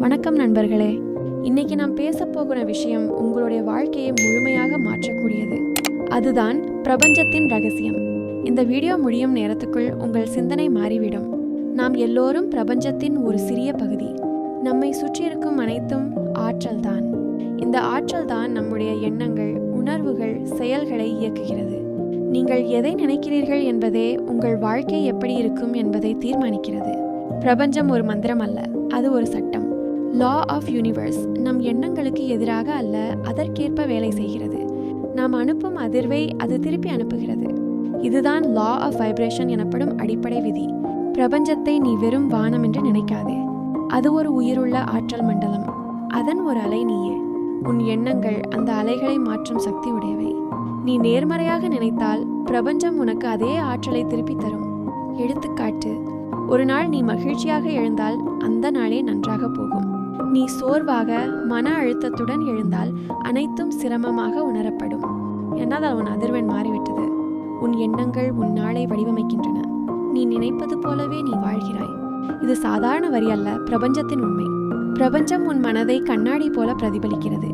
வணக்கம் நண்பர்களே. இன்னைக்கு நாம் பேச போகிற விஷயம் உங்களுடைய வாழ்க்கையை முழுமையாக மாற்றக்கூடியது. அதுதான் பிரபஞ்சத்தின் ரகசியம். இந்த வீடியோ முடியும் நேரத்துக்குள் உங்கள் சிந்தனை மாறிவிடும். நாம் எல்லோரும் பிரபஞ்சத்தின் ஒரு சிறிய பகுதி. நம்மை சுற்றியிருக்கும் அனைத்தும் ஆற்றல் தான். இந்த ஆற்றல் தான் நம்முடைய எண்ணங்கள், உணர்வுகள், செயல்களை இயக்குகிறது. நீங்கள் எதை நினைக்கிறீர்கள் என்பதே உங்கள் வாழ்க்கை எப்படி இருக்கும் என்பதை தீர்மானிக்கிறது. பிரபஞ்சம் ஒரு மந்திரம் அல்ல, அது ஒரு சட்டம். லா ஆஃப் யூனிவர்ஸ் நம் எண்ணங்களுக்கு எதிராக அல்ல, அதற்கேற்ப வேலை செய்கிறது. நாம் அனுப்பும் அதிர்வை அது திருப்பி அனுப்புகிறது. இதுதான் லா ஆஃப் வைப்ரேஷன் எனப்படும் அடிப்படை விதி. பிரபஞ்சத்தை நீ வெறும் வானம் என்று நினைக்காதே. அது ஒரு உயிருள்ள ஆற்றல் மண்டலம். அதன் ஒரு அலை நீயே. உன் எண்ணங்கள் அந்த அலைகளை மாற்றும் சக்தி உடையவை. நீ நேர்மறையாக நினைத்தால் பிரபஞ்சம் உனக்கு அதே ஆற்றலை திருப்பி தரும். எடுத்துக்காட்டு, ஒரு நாள் நீ மகிழ்ச்சியாக எழுந்தால் அந்த நாளே நன்றாக போகும். நீ சோர்வாக, மன அழுத்தத்துடன் எழுந்தால் அனைத்தும் சிரமமாக உணரப்படும். ஏன்னால் உன் அதிர்வெண் மாறிவிட்டது. உன் எண்ணங்கள் உன் நாளை வடிவமைக்கின்றன. நீ நினைப்பது போலவே நீ வாழ்கிறாய். இது சாதாரண வரி அல்ல, பிரபஞ்சத்தின் உண்மை. பிரபஞ்சம் உன் மனதை கண்ணாடி போல பிரதிபலிக்கிறது.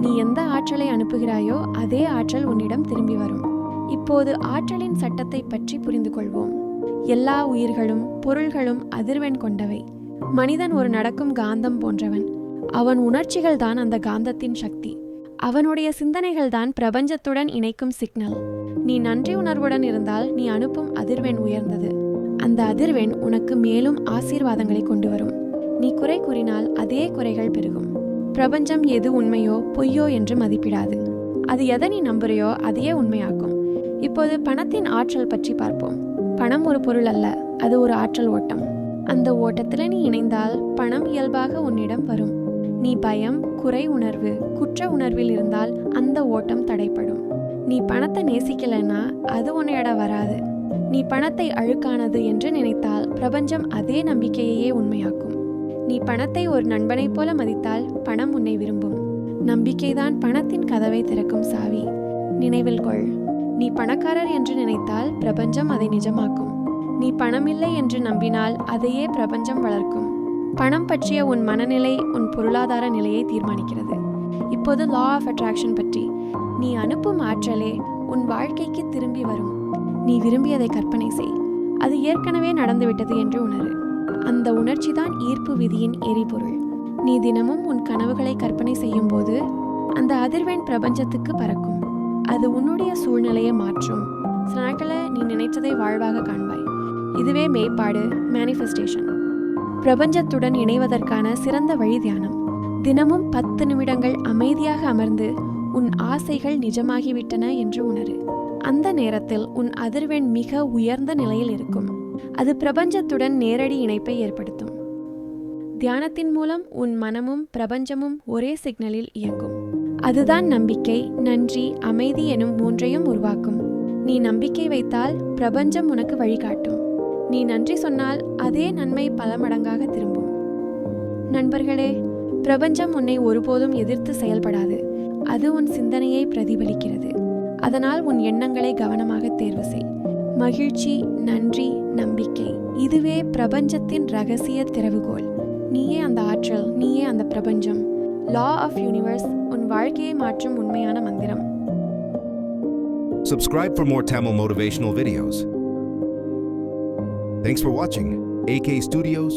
நீ எந்த ஆற்றலை அனுப்புகிறாயோ அதே ஆற்றல் உன்னிடம் திரும்பி வரும். இப்போது ஆற்றலின் சட்டத்தை பற்றி புரிந்து கொள்வோம். எல்லா உயிர்களும் பொருள்களும் அதிர்வெண் கொண்டவை. மனிதன் ஒரு நடக்கும் காந்தம் போன்றவன். அவன் உணர்ச்சிகள் தான் அந்த காந்தத்தின் சக்தி. அவனுடைய சிந்தனைகள் தான் பிரபஞ்சத்துடன் இணைக்கும் சிக்னல். நீ நன்றி உணர்வுடன் இருந்தால் நீ அனுப்பும் அதிர்வெண் உயர்ந்தது. அந்த அதிர்வெண் உனக்கு மேலும் ஆசீர்வாதங்களை கொண்டு வரும். நீ குறை கூறினால் அதே குறைகள் பெருகும். பிரபஞ்சம் எது உண்மையோ பொய்யோ என்று மதிப்பிடாது. அது எதை நீ நம்புறையோ அதையே உண்மையாக்கும். இப்போது பணத்தின் ஆற்றல் பற்றி பார்ப்போம். பணம் ஒரு பொருள் அல்ல, அது ஒரு ஆற்றல் ஓட்டம். அந்த ஓட்டத்தில் நீ இணைந்தால் பணம் இயல்பாக உன்னிடம் வரும். நீ பயம், குறை உணர்வு, குற்ற உணர்வில் இருந்தால் அந்த ஓட்டம் தடைப்படும். நீ பணத்தை நேசிக்கலைன்னா அது உன்னையட வராது. நீ பணத்தை அழுக்கானது என்று நினைத்தால் பிரபஞ்சம் அதே நம்பிக்கையையே உண்மையாக்கும். நீ பணத்தை ஒரு நண்பனைப் போல மதித்தால் பணம் உன்னை விரும்பும். நம்பிக்கைதான் பணத்தின் கதவை திறக்கும் சாவி. நினைவில் கொள், நீ பணக்காரர் என்று நினைத்தால் பிரபஞ்சம் அதை நிஜமாக்கும். நீ பணமில்லை என்று நம்பினால் அதையே பிரபஞ்சம் வளர்க்கும். பணம் பற்றிய உன் மனநிலை உன் பொருளாதார நிலையை தீர்மானிக்கிறது. இப்போது லா ஆஃப் அட்ராக்ஷன் பற்றி. நீ அனுப்பும் ஆற்றலே உன் வாழ்க்கைக்கு திரும்பி வரும். நீ விரும்பியதை கற்பனை செய். அது ஏற்கனவே நடந்துவிட்டது என்று உணரு. அந்த உணர்ச்சி தான் ஈர்ப்பு விதியின் எரிபொருள். நீ தினமும் உன் கனவுகளை கற்பனை செய்யும் போது அந்த அதிர்வெண் பிரபஞ்சத்துக்கு பறக்கும். அது உன்னுடைய சூழ்நிலையை மாற்றும். சில நாட்களில் நீ நினைத்ததை வாழ்வாக காண்பாய். இதுவே மேம்பாடு, மேனிஃபெஸ்டேஷன். பிரபஞ்சத்துடன் இணைவதற்கான சிறந்த வழி தியானம். தினமும் 10 நிமிடங்கள் அமைதியாக அமர்ந்து உன் ஆசைகள் நிஜமாகிவிட்டன என்று உணரு. அந்த நேரத்தில் உன் அதிர்வெண் மிக உயர்ந்த நிலையில் இருக்கும். அது பிரபஞ்சத்துடன் நேரடி இணைப்பை ஏற்படுத்தும். தியானத்தின் மூலம் உன் மனமும் பிரபஞ்சமும் ஒரே சிக்னலில் இயங்கும். அதுதான் நம்பிக்கை, நன்றி, அமைதி எனும் 3ஐயும் உருவாக்கும். நீ நம்பிக்கை வைத்தால் பிரபஞ்சம் உனக்கு வழிகாட்டும். நீ நன்றி சொன்னால் அதே நன்மை பல மடங்காக திரும்பும். நண்பர்களே, பிரபஞ்சம் உன்னை ஒருபோதும் எதிர்த்து செயல்படாது. அது உன் சிந்தனையை பிரதிபலிக்கிறது. அதனால் உன் எண்ணங்களை கவனமாக தேர்வு செய். மகிழ்ச்சி, நன்றி, நம்பிக்கை, இதுவே பிரபஞ்சத்தின் ரகசிய திறவுகோல். நீயே அந்த ஆற்றல், நீயே அந்த பிரபஞ்சம். லா ஆஃப் யூனிவர்ஸ் உன் வாழ்க்கையை மாற்றும் உண்மையான மந்திரம். Subscribe for more Tamil motivational videos. Thanks for watching AK Studios.